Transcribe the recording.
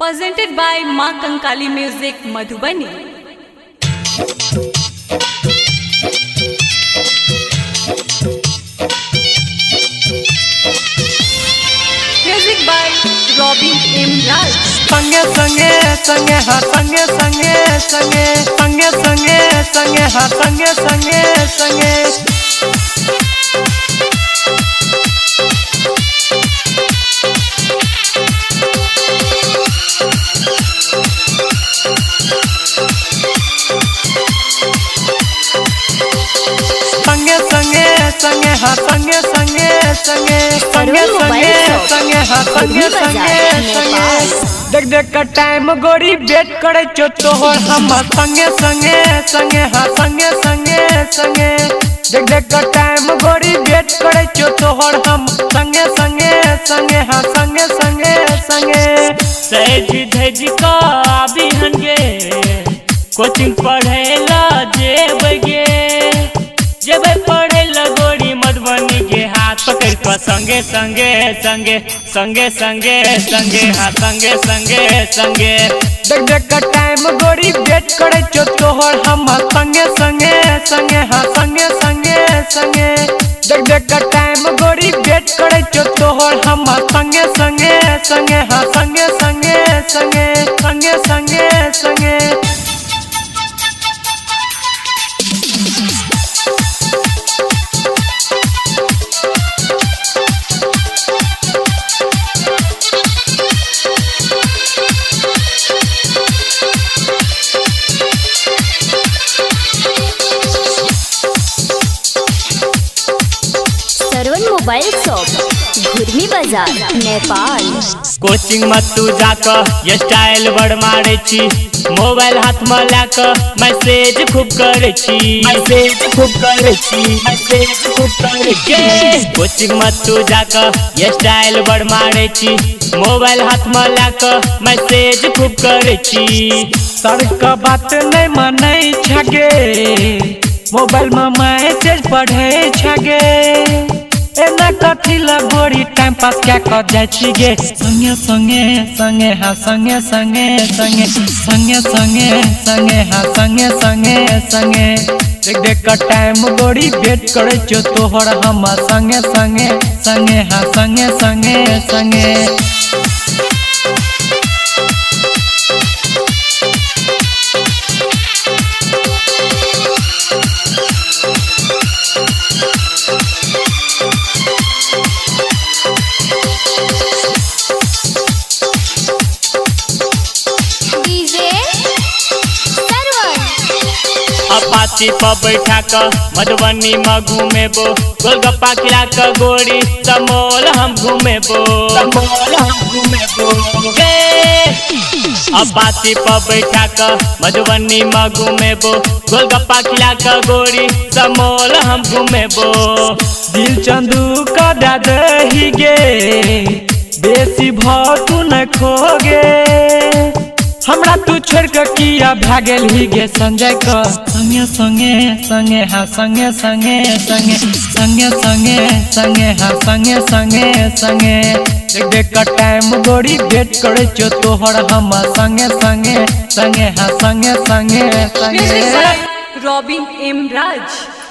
Presented by Ma Kankali Music Madhubani. Music by Robin M. Raj. संगे संगे संगे हा संगे संगे संगे संगे संगे संगे हा संगे संगे संगे संगे संगे संगे हा संगे संगे संगे संगे संगे संगे हा संगे संगे संगे देख देख का टाइम गोरी वेट करे चो तोहर हम संगे संगे संगे हा संगे संगे संगे देख देख का टाइम गोरी वेट करे चो तोहर हम संगे संगे संगे हा संगे संगे संगे सहज धज का अभी हनगे कोचिंग पढ़ेला जेबगे जेब पढ़ेला गोरी मधुबनी के हाथ पकड़ कर संगे संगे संगे संगे संगे संगे हाँ संगे संगे संगे देख देख का टाइम गोरी वेट करे चो तोहर हम संगे संगे संगे हाँ संगे संगे संगे देख देख का टाइम गोरी वेट करे चो तोहर हम संगे संगे संगे हाँ संगे संगे संगे संगे संगे संगे मोबाइल शॉप घुर्मी बाजार नेपाल। कोचिंग मत तू जाकर ये स्टाइल बड़ मारे छी मोबाइल हाथ में लाकर मैसेज खूब करे छी मैसेज खूब करे छी मैसेज खूब करे छी कोचिंग मत तू जाकर ये स्टाइल बड़ मारे छी मोबाइल हाथ में लाकर मैसेज खूब करे छी सर का बात नहीं माने छगे मोबाइल में मैसेज पढ़े छगे एना कथी ला गोरी टाइम पास क्या कर जाय छी गे संगे संगे संगे हाँ संगे संगे संगे संगे संगे संगे हाँ संगे संगे संगे देख देख का टाइम गोरी वेट करे चो तोहर हम संगे संगे संगे हाँ संगे संगे संगे अपाची पर बैठा कर मधुबनी में घूमेबो गोलगप्पा खिला कर गोरी समोल हम घूमेबो समोल हम घूमेबो अपाची पर बैठा कर मधुबनी में घूमेबो गोलगप्पा खिला कर गोरी समोल हम घूमेबो दिल चंदू का दादही गे बेसी भाव तू न खोगे हमरा तू छोड़ के किया भागल ही गे संजय का संगे संगे संगे हाँ संगे संगे संगे संगे संगे संगे हाँ संगे संगे संगे देख देख का टाइम गोरी वेट करे चो तोहर हम संगे संगे संगे हाँ संगे संगे संगे Music by Robin M. Raj.